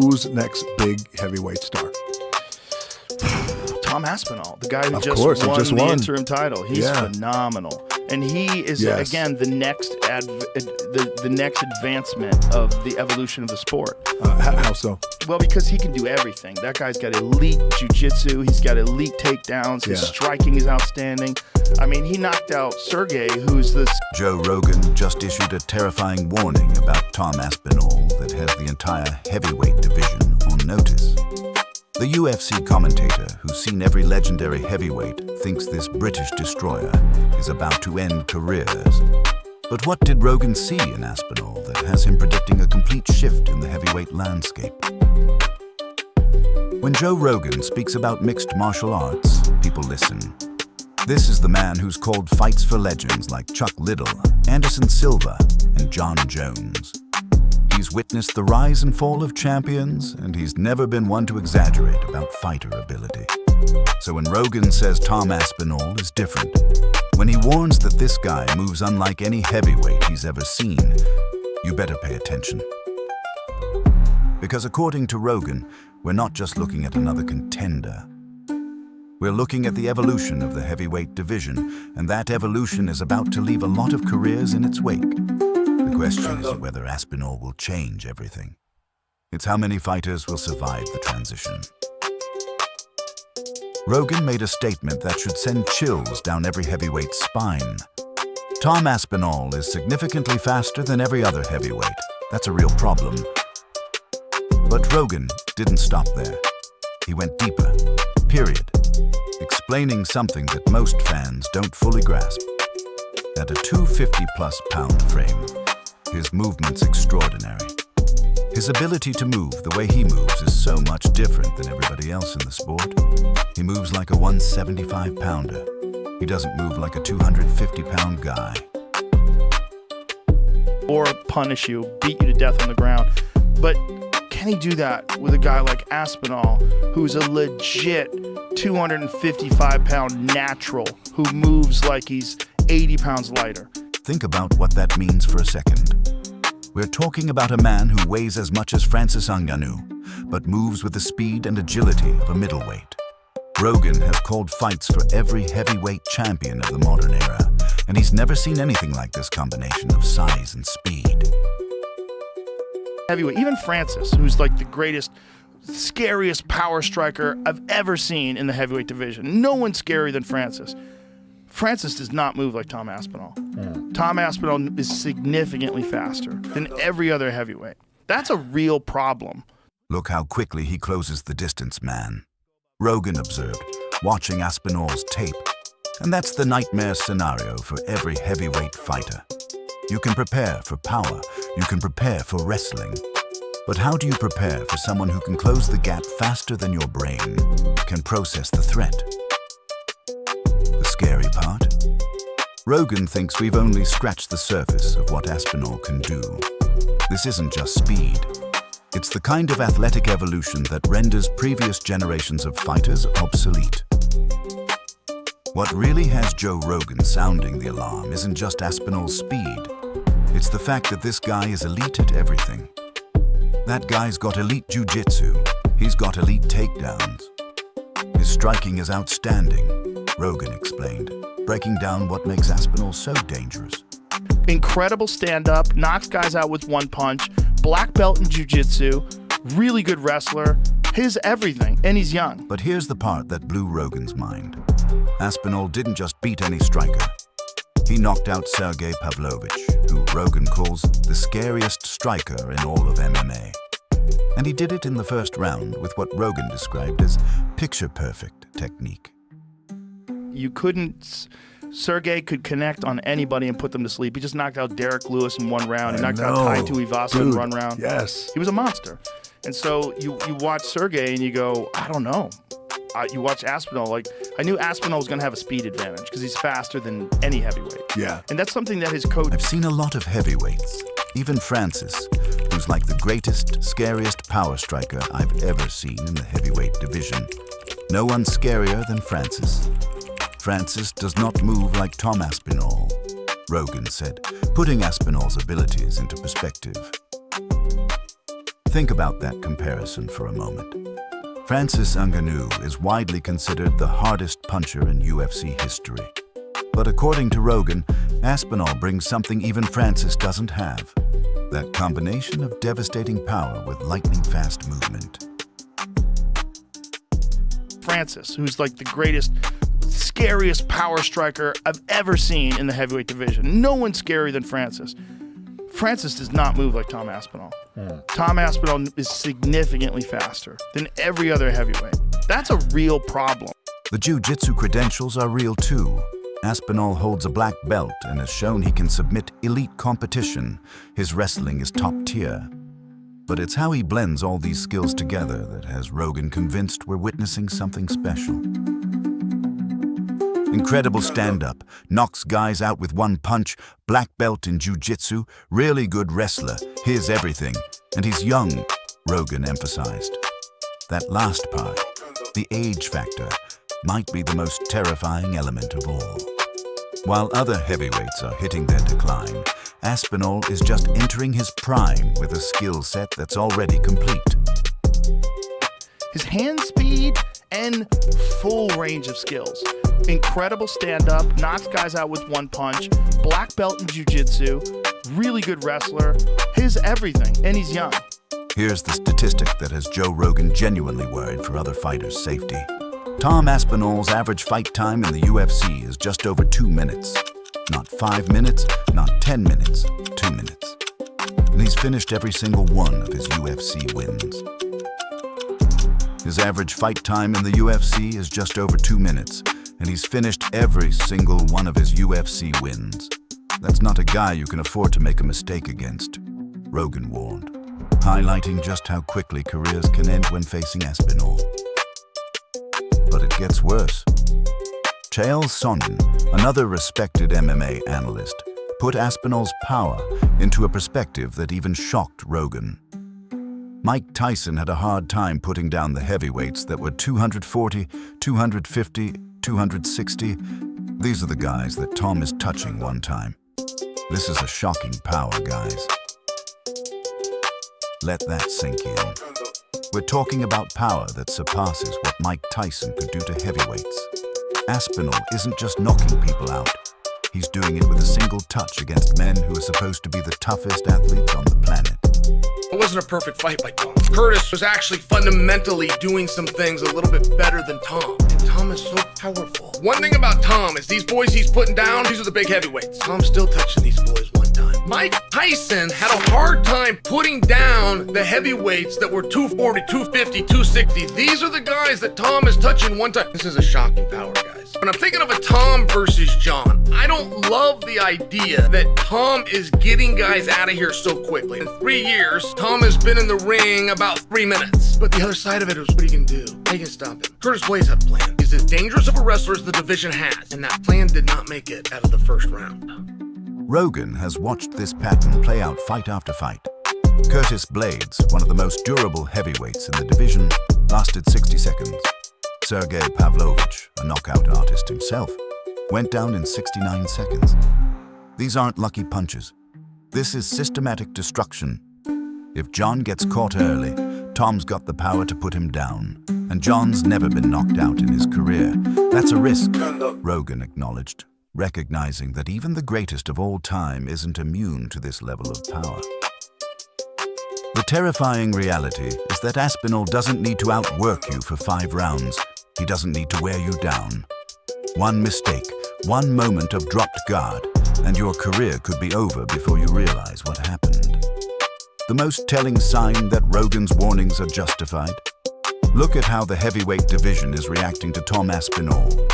Who's next big heavyweight star? Tom Aspinall, the guy who Of just course, he won just the won. interim title. He's Yeah. phenomenal. And he is, Yes. again, the next the next advancement of the evolution of the sport. How so? Well, because he can do everything. That guy's got elite jiu-jitsu. He's got elite takedowns. His Yeah. striking is outstanding. I mean, he knocked out Sergey, who's this... Joe Rogan just issued a terrifying warning about Tom Aspinall that has the entire heavyweight division on notice. The UFC commentator, who's seen every legendary heavyweight, thinks this British destroyer is about to end careers. But what did Rogan see in Aspinall that has him predicting a complete shift in the heavyweight landscape? When Joe Rogan speaks about mixed martial arts, people listen. This is the man who's called fights for legends like Chuck Liddell, Anderson Silva, and John Jones. He's witnessed the rise and fall of champions, and he's never been one to exaggerate about fighter ability. So when Rogan says Tom Aspinall is different, when he warns that this guy moves unlike any heavyweight he's ever seen, you better pay attention. Because according to Rogan, we're not just looking at another contender. We're looking at the evolution of the heavyweight division, and that evolution is about to leave a lot of careers in its wake. The question isn't whether Aspinall will change everything. It's how many fighters will survive the transition. Rogan made a statement that should send chills down every heavyweight's spine. Tom Aspinall is significantly faster than every other heavyweight. That's a real problem. But Rogan didn't stop there. He went deeper, period, explaining something that most fans don't fully grasp. At a 250-plus pound frame, his movement's extraordinary. His ability to move the way he moves is so much different than everybody else in the sport. He moves like a 175-pounder. He doesn't move like a 250-pound guy. Or punish you, beat you to death on the ground. But can he do that with a guy like Aspinall, who's a legit 255-pound natural who moves like he's 80 pounds lighter? Think about what that means for a second. We're talking about a man who weighs as much as Francis Ngannou, but moves with the speed and agility of a middleweight. Rogan has called fights for every heavyweight champion of the modern era, and he's never seen anything like this combination of size and speed. Heavyweight, even Francis, who's like the greatest, scariest power striker I've ever seen in the heavyweight division. No one's scarier than Francis. Francis does not move like Tom Aspinall. Tom Aspinall is significantly faster than every other heavyweight. That's a real problem. Look how quickly he closes the distance, man. Rogan observed, watching Aspinall's tape. And that's the nightmare scenario for every heavyweight fighter. You can prepare for power, you can prepare for wrestling. But how do you prepare for someone who can close the gap faster than your brain, can process the threat? The scary part? Rogan thinks we've only scratched the surface of what Aspinall can do. This isn't just speed. It's the kind of athletic evolution that renders previous generations of fighters obsolete. What really has Joe Rogan sounding the alarm isn't just Aspinall's speed. It's the fact that this guy is elite at everything. That guy's got elite jiu-jitsu. He's got elite takedowns. His striking is outstanding, Rogan explained, breaking down what makes Aspinall so dangerous. Incredible stand-up, knocks guys out with one punch, black belt in jiu-jitsu, really good wrestler, his everything, and he's young. But here's the part that blew Rogan's mind. Aspinall didn't just beat any striker. He knocked out Sergey Pavlovich, who Rogan calls the scariest striker in all of MMA. And he did it in the first round with what Rogan described as picture-perfect technique. You couldn't... Sergey could connect on anybody and put them to sleep. He just knocked out Derek Lewis in one round. He knocked out Tai Tuivasa in one round. Yes. He was a monster. And so you watch Sergey and you go, I don't know. You watch Aspinall, like, I knew Aspinall was going to have a speed advantage because he's faster than any heavyweight. Yeah. And that's something that his coach... I've seen a lot of heavyweights, even Francis, who's like the greatest, scariest power striker I've ever seen in the heavyweight division. No one's scarier than Francis. Francis does not move like Tom Aspinall, Rogan said, putting Aspinall's abilities into perspective. Think about that comparison for a moment. Francis Ngannou is widely considered the hardest puncher in UFC history. But according to Rogan, Aspinall brings something even Francis doesn't have. That combination of devastating power with lightning-fast movement. Francis, who's like the greatest, scariest power striker I've ever seen in the heavyweight division. No one's scarier than Francis. Francis does not move like Tom Aspinall. Tom Aspinall is significantly faster than every other heavyweight. That's a real problem. The jiu-jitsu credentials are real too. Aspinall holds a black belt and has shown he can submit elite competition. His wrestling is top tier. But it's how he blends all these skills together that has Rogan convinced we're witnessing something special. Incredible stand-up, knocks guys out with one punch, black belt in jiu-jitsu, really good wrestler, here's everything, and he's young, Rogan emphasized. That last part, the age factor, might be the most terrifying element of all. While other heavyweights are hitting their decline, Aspinall is just entering his prime with a skill set that's already complete. His hand speed and full range of skills. Incredible stand-up, knocks guys out with one punch, black belt in jiu-jitsu, really good wrestler, his everything, and he's young. Here's the statistic that has Joe Rogan genuinely worried for other fighters' safety. Tom Aspinall's average fight time in the UFC is just over 2 minutes. Not 5 minutes, not 10 minutes, 2 minutes. And he's finished every single one of his UFC wins. His average fight time in the UFC is just over 2 minutes, and he's finished every single one of his UFC wins. That's not a guy you can afford to make a mistake against, Rogan warned, highlighting just how quickly careers can end when facing Aspinall. But it gets worse. Chael Sonnen, another respected MMA analyst, put Aspinall's power into a perspective that even shocked Rogan. Mike Tyson had a hard time putting down the heavyweights that were 240, 250, 260. These are the guys that Tom is touching one time. This is a shocking power, guys. Let that sink in. We're talking about power that surpasses what Mike Tyson could do to heavyweights. Aspinall isn't just knocking people out. He's doing it with a single touch against men who are supposed to be the toughest athletes on the planet. It wasn't a perfect fight by Tom. Curtis was actually fundamentally doing some things a little bit better than Tom. And Tom is so powerful. One thing about Tom is these boys he's putting down, these are the big heavyweights. Tom's still touching these boys one time. Mike Tyson had a hard time putting down the heavyweights that were 240, 250, 260. These are the guys that Tom is touching one time. This is a shocking power, guys. When I'm thinking of a Tom versus John, I don't love the idea that Tom is getting guys out of here so quickly. In 3 years, Tom has been in the ring about 3 minutes. But the other side of it is, what are you gonna do? How you gonna stop him? Curtis Blades had a plan. He's as dangerous of a wrestler as the division has, and that plan did not make it out of the first round. Rogan has watched this pattern play out fight after fight. Curtis Blades, one of the most durable heavyweights in the division, lasted 60 seconds. Sergey Pavlovich, a knockout artist himself, went down in 69 seconds. These aren't lucky punches. This is systematic destruction. If John gets caught early, Tom's got the power to put him down. And John's never been knocked out in his career. That's a risk, Rogan acknowledged, recognizing that even the greatest of all time isn't immune to this level of power. The terrifying reality is that Aspinall doesn't need to outwork you for 5 rounds. He doesn't need to wear you down. One mistake, one moment of dropped guard, and your career could be over before you realize what happened. The most telling sign that Rogan's warnings are justified? Look at how the heavyweight division is reacting to Tom Aspinall.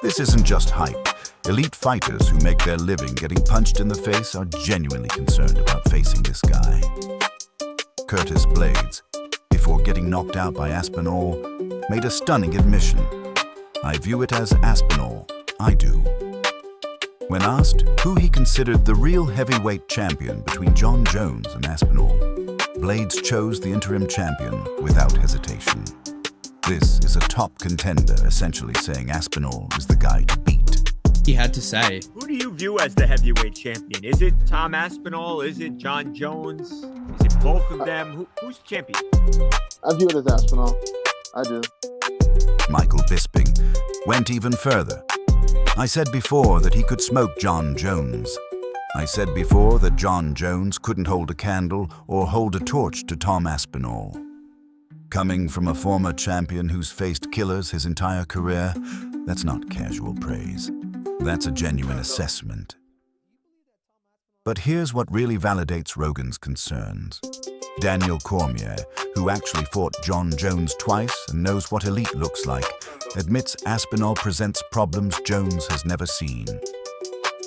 This isn't just hype. Elite fighters who make their living getting punched in the face are genuinely concerned about facing this guy. Curtis Blades, before getting knocked out by Aspinall, made a stunning admission. I view it as Aspinall, I do. When asked who he considered the real heavyweight champion between Jon Jones and Aspinall, Blades chose the interim champion without hesitation. This is a top contender, essentially saying Aspinall is the guy to beat. He had to say, Who do you view as the heavyweight champion? Is it Tom Aspinall? Is it Jon Jones? Is it both of them? Who's champion? I view it as Aspinall. I do. Michael Bisping went even further. I said before that he could smoke John Jones. I said before that John Jones couldn't hold a candle or hold a torch to Tom Aspinall. Coming from a former champion who's faced killers his entire career, that's not casual praise. That's a genuine assessment. But here's what really validates Rogan's concerns. Daniel Cormier, who actually fought John Jones twice and knows what elite looks like, admits Aspinall presents problems Jones has never seen.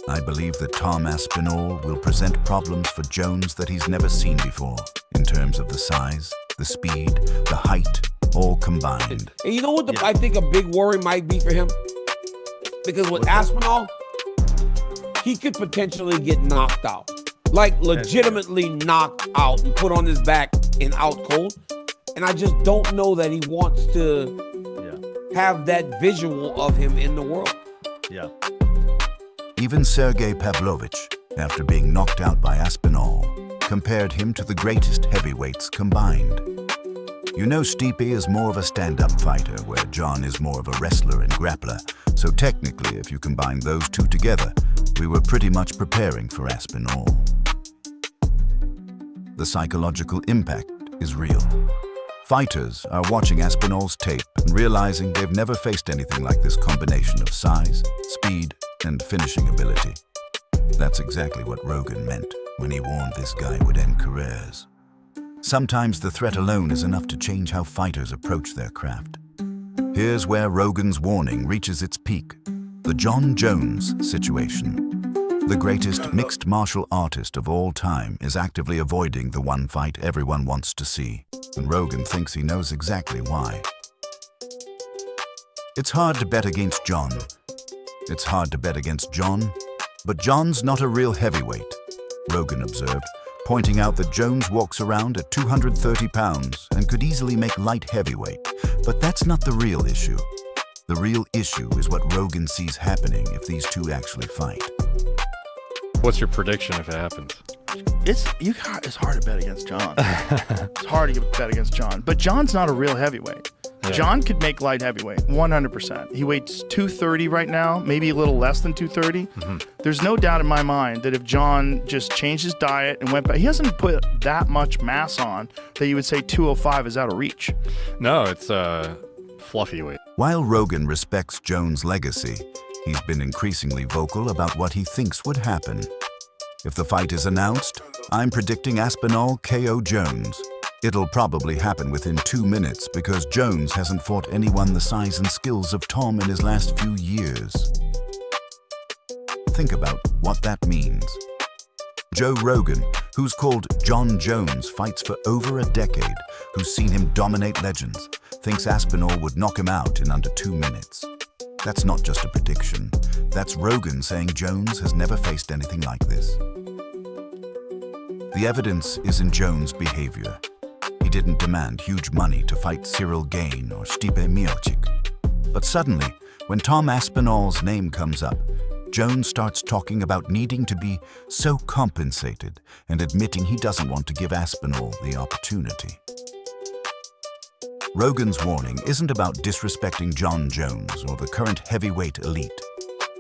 I believe that Tom Aspinall will present problems for Jones that he's never seen before, in terms of the size, the speed, the height, all combined. And you know what I think a big worry might be for him? Because with Aspinall, he could potentially get knocked out. Like legitimately knocked out and put on his back and out cold. And I just don't know that he wants to have that visual of him in the world. Yeah. Even Sergey Pavlovich, after being knocked out by Aspinall, compared him to the greatest heavyweights combined. You know Stipe is more of a stand-up fighter, where John is more of a wrestler and grappler. So technically, if you combine those two together, we were pretty much preparing for Aspinall. The psychological impact is real. Fighters are watching Aspinall's tape and realizing they've never faced anything like this combination of size, speed, and finishing ability. That's exactly what Rogan meant when he warned this guy would end careers. Sometimes the threat alone is enough to change how fighters approach their craft. Here's where Rogan's warning reaches its peak: the John Jones situation. The greatest mixed martial artist of all time is actively avoiding the one fight everyone wants to see, and Rogan thinks he knows exactly why. It's hard to bet against John. It's hard to bet against John, but John's not a real heavyweight, Rogan observed, pointing out that Jones walks around at 230 pounds and could easily make light heavyweight. But that's not the real issue. The real issue is what Rogan sees happening if these two actually fight. What's your prediction if it happens? It's hard to bet against John. It's hard to bet against John. But John's not a real heavyweight. Yeah. John could make light heavyweight, 100%. He weighs 230 right now, maybe a little less than 230. Mm-hmm. There's no doubt in my mind that if John just changed his diet and went back, he hasn't put that much mass on that you would say 205 is out of reach. No, it's fluffy weight. While Rogan respects Jones' legacy, he's been increasingly vocal about what he thinks would happen. If the fight is announced, I'm predicting Aspinall KO Jones. It'll probably happen within 2 minutes because Jones hasn't fought anyone the size and skills of Tom in his last few years. Think about what that means. Joe Rogan, who's called John Jones, fights for over a decade, who's seen him dominate legends, thinks Aspinall would knock him out in under 2 minutes. That's not just a prediction. That's Rogan saying Jones has never faced anything like this. The evidence is in Jones' behavior. He didn't demand huge money to fight Cyril Gane or Stipe Miocic. But suddenly, when Tom Aspinall's name comes up, Jones starts talking about needing to be so compensated and admitting he doesn't want to give Aspinall the opportunity. Rogan's warning isn't about disrespecting John Jones or the current heavyweight elite.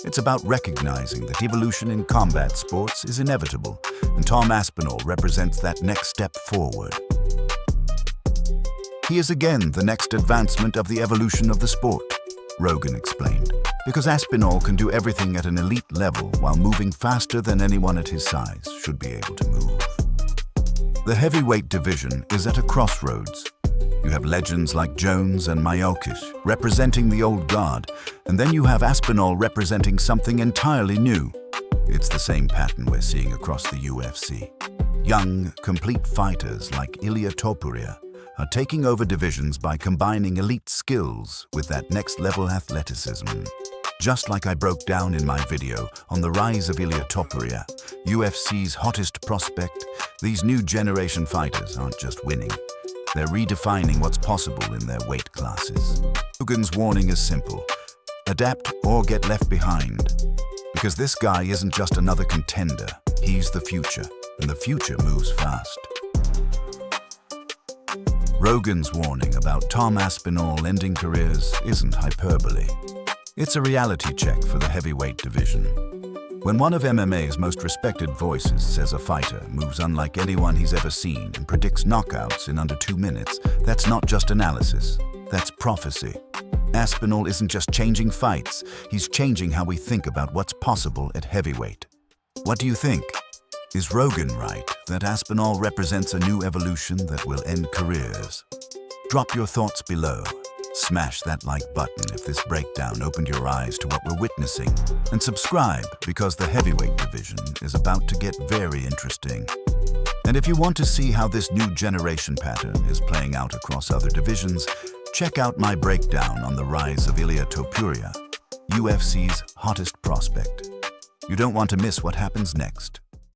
It's about recognizing that evolution in combat sports is inevitable, and Tom Aspinall represents that next step forward. He is again the next advancement of the evolution of the sport, Rogan explained, because Aspinall can do everything at an elite level while moving faster than anyone at his size should be able to move. The heavyweight division is at a crossroads. You have legends like Jones and Miocic representing the old guard, and then you have Aspinall representing something entirely new. It's the same pattern we're seeing across the UFC. Young, complete fighters like Ilia Topuria are taking over divisions by combining elite skills with that next-level athleticism. Just like I broke down in my video on the rise of Ilia Topuria, UFC's hottest prospect, these new generation fighters aren't just winning. They're redefining what's possible in their weight classes. Rogan's warning is simple: adapt or get left behind. Because this guy isn't just another contender, he's the future, and the future moves fast. Rogan's warning about Tom Aspinall ending careers isn't hyperbole. It's a reality check for the heavyweight division. When one of MMA's most respected voices says a fighter moves unlike anyone he's ever seen and predicts knockouts in under 2 minutes, that's not just analysis, that's prophecy. Aspinall isn't just changing fights, he's changing how we think about what's possible at heavyweight. What do you think? Is Rogan right that Aspinall represents a new evolution that will end careers? Drop your thoughts below. Smash that like button if this breakdown opened your eyes to what we're witnessing. And subscribe because the heavyweight division is about to get very interesting. And if you want to see how this new generation pattern is playing out across other divisions, check out my breakdown on the rise of Ilia Topuria, UFC's hottest prospect. You don't want to miss what happens next.